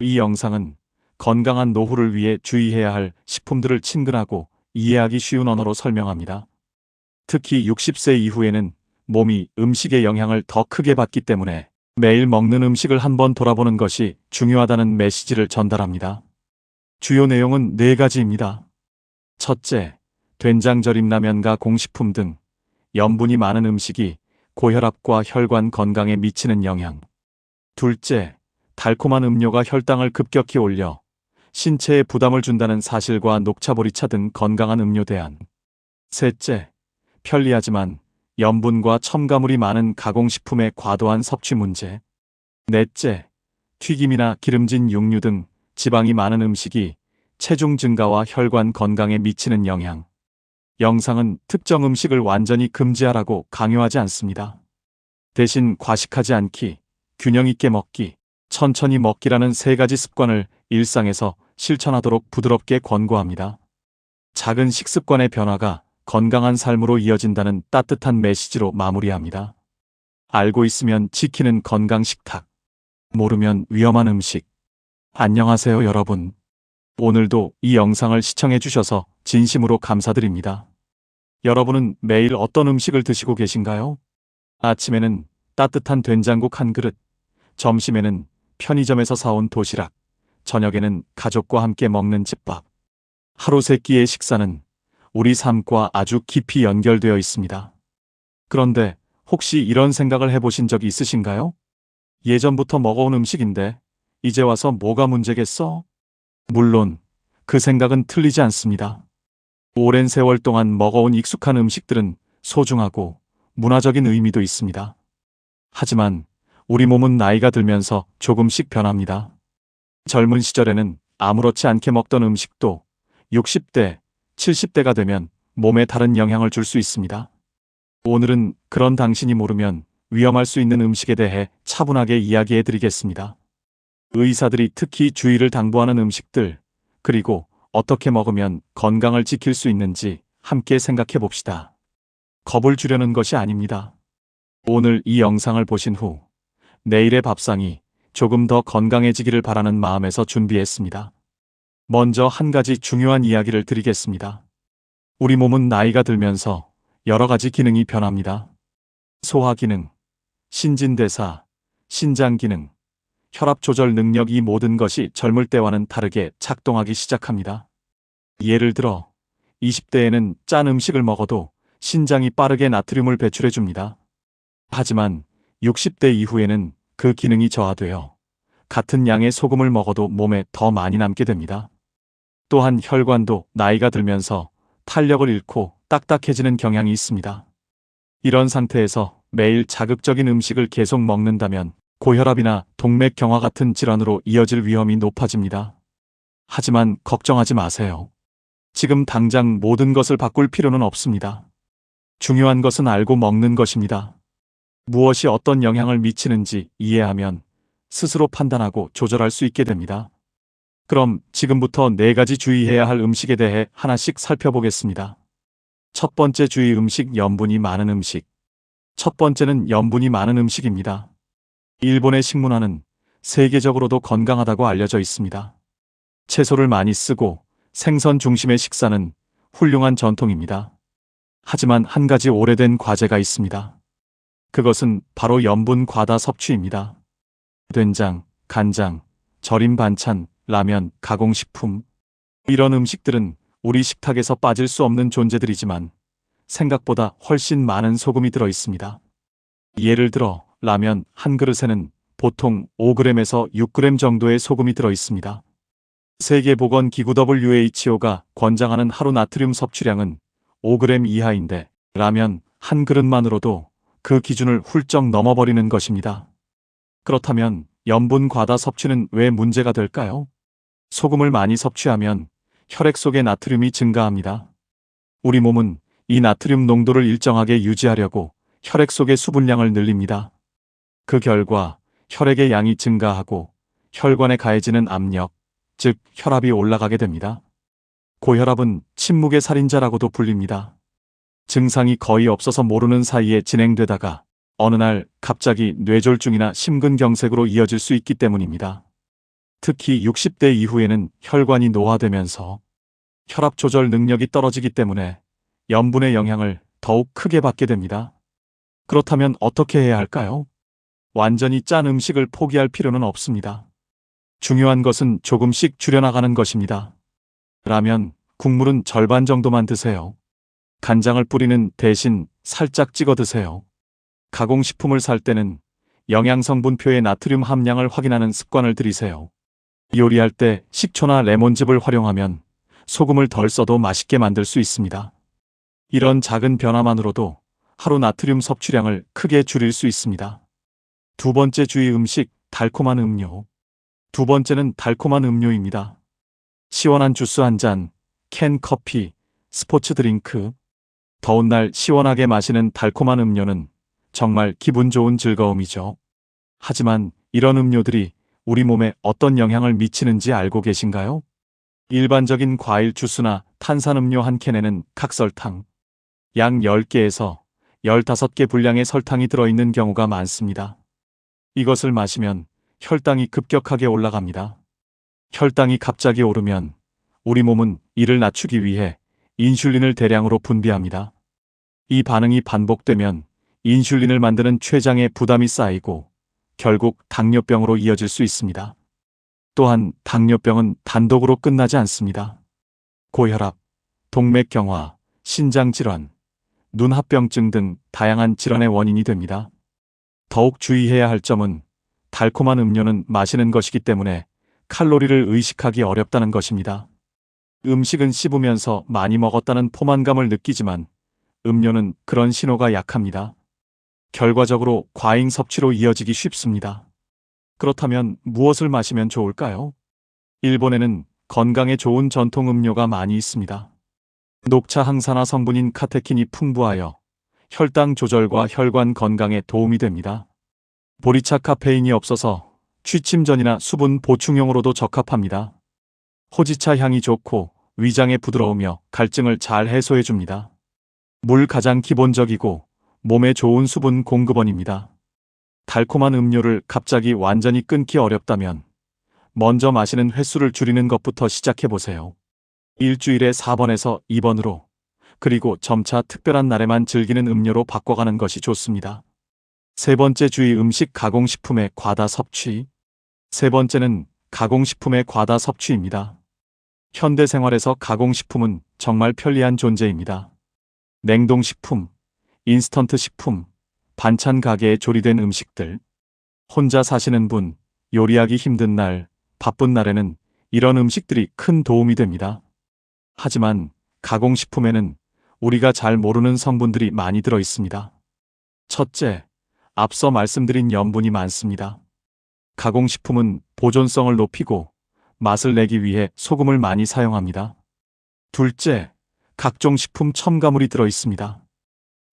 이 영상은 건강한 노후를 위해 주의해야 할 식품들을 친근하고 이해하기 쉬운 언어로 설명합니다. 특히 60세 이후에는 몸이 음식의 영향을 더 크게 받기 때문에 매일 먹는 음식을 한번 돌아보는 것이 중요하다는 메시지를 전달합니다. 주요 내용은 4가지입니다. 첫째, 된장절임 라면과 공식품 등 염분이 많은 음식이 고혈압과 혈관 건강에 미치는 영향. 둘째, 달콤한 음료가 혈당을 급격히 올려 신체에 부담을 준다는 사실과 녹차보리차 등 건강한 음료 대안. 셋째, 편리하지만 염분과 첨가물이 많은 가공식품의 과도한 섭취 문제. 넷째, 튀김이나 기름진 육류 등 지방이 많은 음식이 체중 증가와 혈관 건강에 미치는 영향. 영상은 특정 음식을 완전히 금지하라고 강요하지 않습니다. 대신 과식하지 않기, 균형 있게 먹기, 천천히 먹기라는 3가지 습관을 일상에서 실천하도록 부드럽게 권고합니다. 작은 식습관의 변화가 건강한 삶으로 이어진다는 따뜻한 메시지로 마무리합니다. 알고 있으면 지키는 건강 식탁. 모르면 위험한 음식. 안녕하세요, 여러분. 오늘도 이 영상을 시청해 주셔서 진심으로 감사드립니다. 여러분은 매일 어떤 음식을 드시고 계신가요? 아침에는 따뜻한 된장국 한 그릇, 점심에는 편의점에서 사온 도시락, 저녁에는 가족과 함께 먹는 집밥. 하루 3끼의 식사는 우리 삶과 아주 깊이 연결되어 있습니다. 그런데 혹시 이런 생각을 해보신 적이 있으신가요? 예전부터 먹어온 음식인데 이제 와서 뭐가 문제겠어? 물론 그 생각은 틀리지 않습니다. 오랜 세월 동안 먹어온 익숙한 음식들은 소중하고 문화적인 의미도 있습니다. 하지만 우리 몸은 나이가 들면서 조금씩 변합니다. 젊은 시절에는 아무렇지 않게 먹던 음식도 60대, 70대가 되면 몸에 다른 영향을 줄 수 있습니다. 오늘은 그런 당신이 모르면 위험할 수 있는 음식에 대해 차분하게 이야기해 드리겠습니다. 의사들이 특히 주의를 당부하는 음식들, 그리고 어떻게 먹으면 건강을 지킬 수 있는지 함께 생각해 봅시다. 겁을 주려는 것이 아닙니다. 오늘 이 영상을 보신 후 내일의 밥상이 조금 더 건강해지기를 바라는 마음에서 준비했습니다. 먼저 한 가지 중요한 이야기를 드리겠습니다. 우리 몸은 나이가 들면서 여러 가지 기능이 변합니다. 소화 기능, 신진대사, 신장 기능, 혈압 조절 능력, 이 모든 것이 젊을 때와는 다르게 작동하기 시작합니다. 예를 들어 20대에는 짠 음식을 먹어도 신장이 빠르게 나트륨을 배출해 줍니다. 하지만 60대 이후에는 그 기능이 저하되어 같은 양의 소금을 먹어도 몸에 더 많이 남게 됩니다. 또한 혈관도 나이가 들면서 탄력을 잃고 딱딱해지는 경향이 있습니다. 이런 상태에서 매일 자극적인 음식을 계속 먹는다면 고혈압이나 동맥경화 같은 질환으로 이어질 위험이 높아집니다. 하지만 걱정하지 마세요. 지금 당장 모든 것을 바꿀 필요는 없습니다. 중요한 것은 알고 먹는 것입니다. 무엇이 어떤 영향을 미치는지 이해하면 스스로 판단하고 조절할 수 있게 됩니다. 그럼 지금부터 4가지 주의해야 할 음식에 대해 하나씩 살펴보겠습니다. 첫 번째 주의 음식, 염분이 많은 음식. 첫 번째는 염분이 많은 음식입니다. 일본의 식문화는 세계적으로도 건강하다고 알려져 있습니다. 채소를 많이 쓰고 생선 중심의 식사는 훌륭한 전통입니다. 하지만 한 가지 오래된 과제가 있습니다. 그것은 바로 염분 과다 섭취입니다. 된장, 간장, 절임 반찬, 라면, 가공식품. 이런 음식들은 우리 식탁에서 빠질 수 없는 존재들이지만 생각보다 훨씬 많은 소금이 들어 있습니다. 예를 들어 라면 한 그릇에는 보통 5g에서 6g 정도의 소금이 들어 있습니다. 세계보건기구 WHO가 권장하는 하루 나트륨 섭취량은 5g 이하인데 라면 한 그릇만으로도 그 기준을 훌쩍 넘어버리는 것입니다. 그렇다면 염분 과다 섭취는 왜 문제가 될까요? 소금을 많이 섭취하면 혈액 속의 나트륨이 증가합니다. 우리 몸은 이 나트륨 농도를 일정하게 유지하려고 혈액 속의 수분량을 늘립니다. 그 결과 혈액의 양이 증가하고 혈관에 가해지는 압력, 즉 혈압이 올라가게 됩니다. 고혈압은 침묵의 살인자라고도 불립니다. 증상이 거의 없어서 모르는 사이에 진행되다가 어느 날 갑자기 뇌졸중이나 심근경색으로 이어질 수 있기 때문입니다. 특히 60대 이후에는 혈관이 노화되면서 혈압 조절 능력이 떨어지기 때문에 염분의 영향을 더욱 크게 받게 됩니다. 그렇다면 어떻게 해야 할까요? 완전히 짠 음식을 포기할 필요는 없습니다. 중요한 것은 조금씩 줄여나가는 것입니다. 라면, 국물은 절반 정도만 드세요. 간장을 뿌리는 대신 살짝 찍어 드세요. 가공식품을 살 때는 영양성분표의 나트륨 함량을 확인하는 습관을 들이세요. 요리할 때 식초나 레몬즙을 활용하면 소금을 덜 써도 맛있게 만들 수 있습니다. 이런 작은 변화만으로도 하루 나트륨 섭취량을 크게 줄일 수 있습니다. 두 번째 주의 음식, 달콤한 음료. 두 번째는 달콤한 음료입니다. 시원한 주스 한 잔, 캔 커피, 스포츠 드링크. 더운 날 시원하게 마시는 달콤한 음료는 정말 기분 좋은 즐거움이죠. 하지만 이런 음료들이 우리 몸에 어떤 영향을 미치는지 알고 계신가요? 일반적인 과일 주스나 탄산음료 한 캔에는 각설탕, 약 10개에서 15개 분량의 설탕이 들어있는 경우가 많습니다. 이것을 마시면 혈당이 급격하게 올라갑니다. 혈당이 갑자기 오르면 우리 몸은 이를 낮추기 위해 인슐린을 대량으로 분비합니다. 이 반응이 반복되면 인슐린을 만드는 췌장에 부담이 쌓이고 결국 당뇨병으로 이어질 수 있습니다. 또한 당뇨병은 단독으로 끝나지 않습니다. 고혈압, 동맥경화, 신장질환, 눈합병증 등 다양한 질환의 원인이 됩니다. 더욱 주의해야 할 점은 달콤한 음료는 마시는 것이기 때문에 칼로리를 의식하기 어렵다는 것입니다. 음식은 씹으면서 많이 먹었다는 포만감을 느끼지만 음료는 그런 신호가 약합니다. 결과적으로 과잉 섭취로 이어지기 쉽습니다. 그렇다면 무엇을 마시면 좋을까요? 일본에는 건강에 좋은 전통 음료가 많이 있습니다. 녹차 항산화 성분인 카테킨이 풍부하여 혈당 조절과 혈관 건강에 도움이 됩니다. 보리차 카페인이 없어서 취침 전이나 수분 보충용으로도 적합합니다. 호지차 향이 좋고 위장에 부드러우며 갈증을 잘 해소해줍니다. 물 가장 기본적이고 몸에 좋은 수분 공급원입니다. 달콤한 음료를 갑자기 완전히 끊기 어렵다면 먼저 마시는 횟수를 줄이는 것부터 시작해보세요. 일주일에 4번에서 2번으로 그리고 점차 특별한 날에만 즐기는 음료로 바꿔가는 것이 좋습니다. 세 번째 주의 음식 가공식품의 과다 섭취. 세 번째는 가공식품의 과다 섭취입니다. 현대 생활에서 가공식품은 정말 편리한 존재입니다. 냉동식품, 인스턴트 식품, 반찬 가게에 조리된 음식들. 혼자 사시는 분, 요리하기 힘든 날, 바쁜 날에는 이런 음식들이 큰 도움이 됩니다. 하지만 가공식품에는 우리가 잘 모르는 성분들이 많이 들어 있습니다. 첫째, 앞서 말씀드린 염분이 많습니다. 가공식품은 보존성을 높이고 맛을 내기 위해 소금을 많이 사용합니다. 둘째, 각종 식품 첨가물이 들어 있습니다.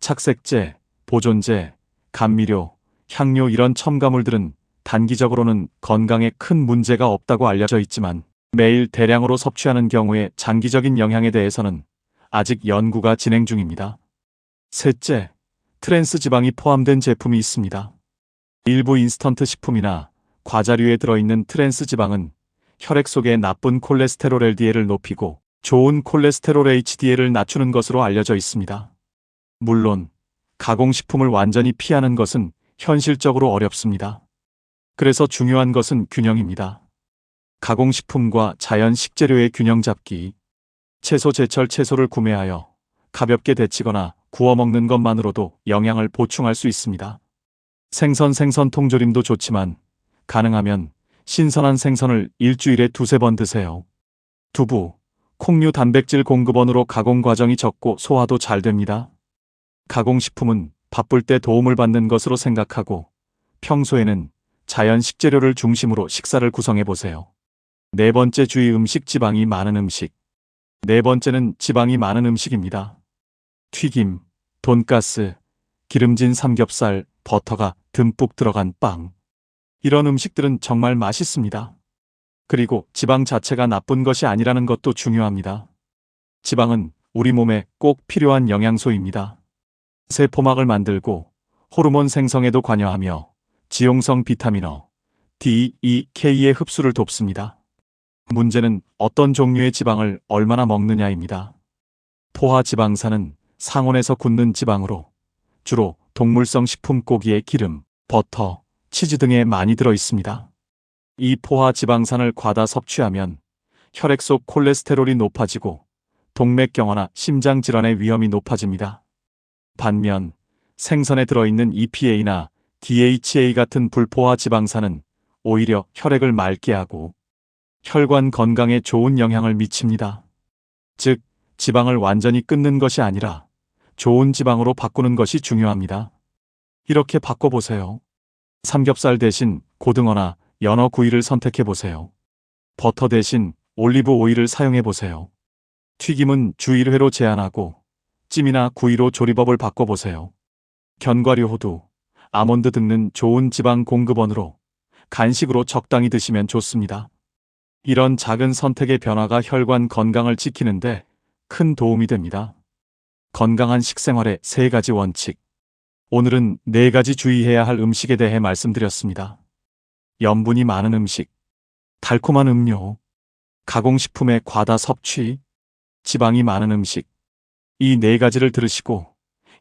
착색제, 보존제, 감미료, 향료 이런 첨가물들은 단기적으로는 건강에 큰 문제가 없다고 알려져 있지만 매일 대량으로 섭취하는 경우에 장기적인 영향에 대해서는 아직 연구가 진행 중입니다. 셋째, 트랜스 지방이 포함된 제품이 있습니다. 일부 인스턴트 식품이나 과자류에 들어있는 트랜스 지방은 혈액 속의 나쁜 콜레스테롤 LDL을 높이고 좋은 콜레스테롤 HDL을 낮추는 것으로 알려져 있습니다. 물론 가공식품을 완전히 피하는 것은 현실적으로 어렵습니다. 그래서 중요한 것은 균형입니다. 가공식품과 자연 식재료의 균형 잡기. 채소 제철 채소를 구매하여 가볍게 데치거나 구워 먹는 것만으로도 영양을 보충할 수 있습니다. 생선 통조림도 좋지만 가능하면 신선한 생선을 일주일에 2~3번 드세요. 두부, 콩류 단백질 공급원으로 가공 과정이 적고 소화도 잘 됩니다. 가공식품은 바쁠 때 도움을 받는 것으로 생각하고 평소에는 자연 식재료를 중심으로 식사를 구성해 보세요. 네 번째 주의 음식 지방이 많은 음식. 네 번째는 지방이 많은 음식입니다. 튀김, 돈가스, 기름진 삼겹살, 버터가 듬뿍 들어간 빵. 이런 음식들은 정말 맛있습니다. 그리고 지방 자체가 나쁜 것이 아니라는 것도 중요합니다. 지방은 우리 몸에 꼭 필요한 영양소입니다. 세포막을 만들고 호르몬 생성에도 관여하며 지용성 비타민어, DEK의 흡수를 돕습니다. 문제는 어떤 종류의 지방을 얼마나 먹느냐입니다. 포화지방산은 상온에서 굳는 지방으로 주로 동물성 식품 고기의 기름, 버터, 치즈 등에 많이 들어 있습니다. 이 포화지방산을 과다 섭취하면 혈액 속 콜레스테롤이 높아지고 동맥경화나 심장질환의 위험이 높아집니다. 반면 생선에 들어있는 EPA나 DHA 같은 불포화 지방산은 오히려 혈액을 맑게 하고 혈관 건강에 좋은 영향을 미칩니다. 즉, 지방을 완전히 끊는 것이 아니라 좋은 지방으로 바꾸는 것이 중요합니다. 이렇게 바꿔보세요. 삼겹살 대신 고등어나 연어 구이를 선택해보세요. 버터 대신 올리브 오일을 사용해보세요. 튀김은 주 1회로 제한하고 찜이나 구이로 조리법을 바꿔보세요. 견과류, 호두, 아몬드 등은 좋은 지방 공급원으로 간식으로 적당히 드시면 좋습니다. 이런 작은 선택의 변화가 혈관 건강을 지키는데 큰 도움이 됩니다. 건강한 식생활의 3가지 원칙. 오늘은 4가지 주의해야 할 음식에 대해 말씀드렸습니다. 염분이 많은 음식, 달콤한 음료, 가공식품의 과다 섭취, 지방이 많은 음식. 이 4가지를 들으시고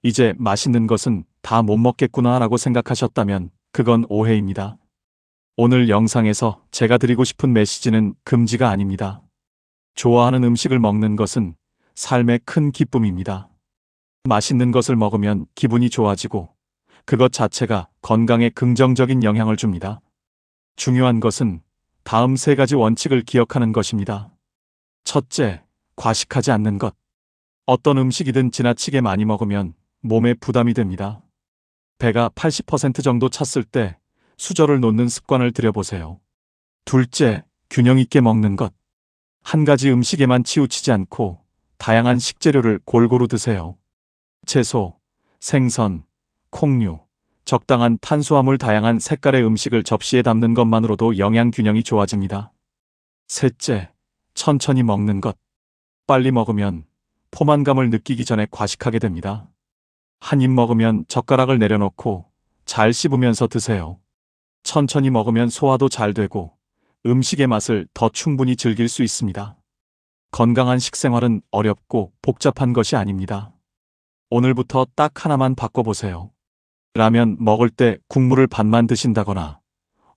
이제 맛있는 것은 다 못 먹겠구나 라고 생각하셨다면 그건 오해입니다. 오늘 영상에서 제가 드리고 싶은 메시지는 금지가 아닙니다. 좋아하는 음식을 먹는 것은 삶의 큰 기쁨입니다. 맛있는 것을 먹으면 기분이 좋아지고 그것 자체가 건강에 긍정적인 영향을 줍니다. 중요한 것은 다음 3가지 원칙을 기억하는 것입니다. 첫째, 과식하지 않는 것. 어떤 음식이든 지나치게 많이 먹으면 몸에 부담이 됩니다. 배가 80% 정도 찼을 때 수저를 놓는 습관을 들여보세요. 둘째, 균형 있게 먹는 것. 한 가지 음식에만 치우치지 않고 다양한 식재료를 골고루 드세요. 채소, 생선, 콩류, 적당한 탄수화물, 다양한 색깔의 음식을 접시에 담는 것만으로도 영양 균형이 좋아집니다. 셋째, 천천히 먹는 것. 빨리 먹으면 포만감을 느끼기 전에 과식하게 됩니다. 한 입 먹으면 젓가락을 내려놓고 잘 씹으면서 드세요. 천천히 먹으면 소화도 잘 되고 음식의 맛을 더 충분히 즐길 수 있습니다. 건강한 식생활은 어렵고 복잡한 것이 아닙니다. 오늘부터 딱 하나만 바꿔보세요. 라면 먹을 때 국물을 반만 드신다거나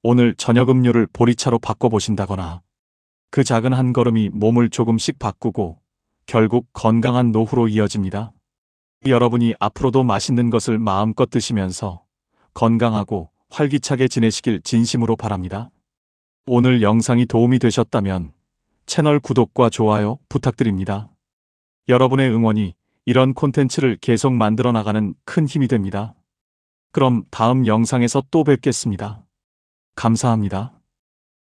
오늘 저녁 음료를 보리차로 바꿔보신다거나 그 작은 한 걸음이 몸을 조금씩 바꾸고 결국 건강한 노후로 이어집니다. 여러분이 앞으로도 맛있는 것을 마음껏 드시면서 건강하고 활기차게 지내시길 진심으로 바랍니다. 오늘 영상이 도움이 되셨다면 채널 구독과 좋아요 부탁드립니다. 여러분의 응원이 이런 콘텐츠를 계속 만들어 나가는 큰 힘이 됩니다. 그럼 다음 영상에서 또 뵙겠습니다. 감사합니다.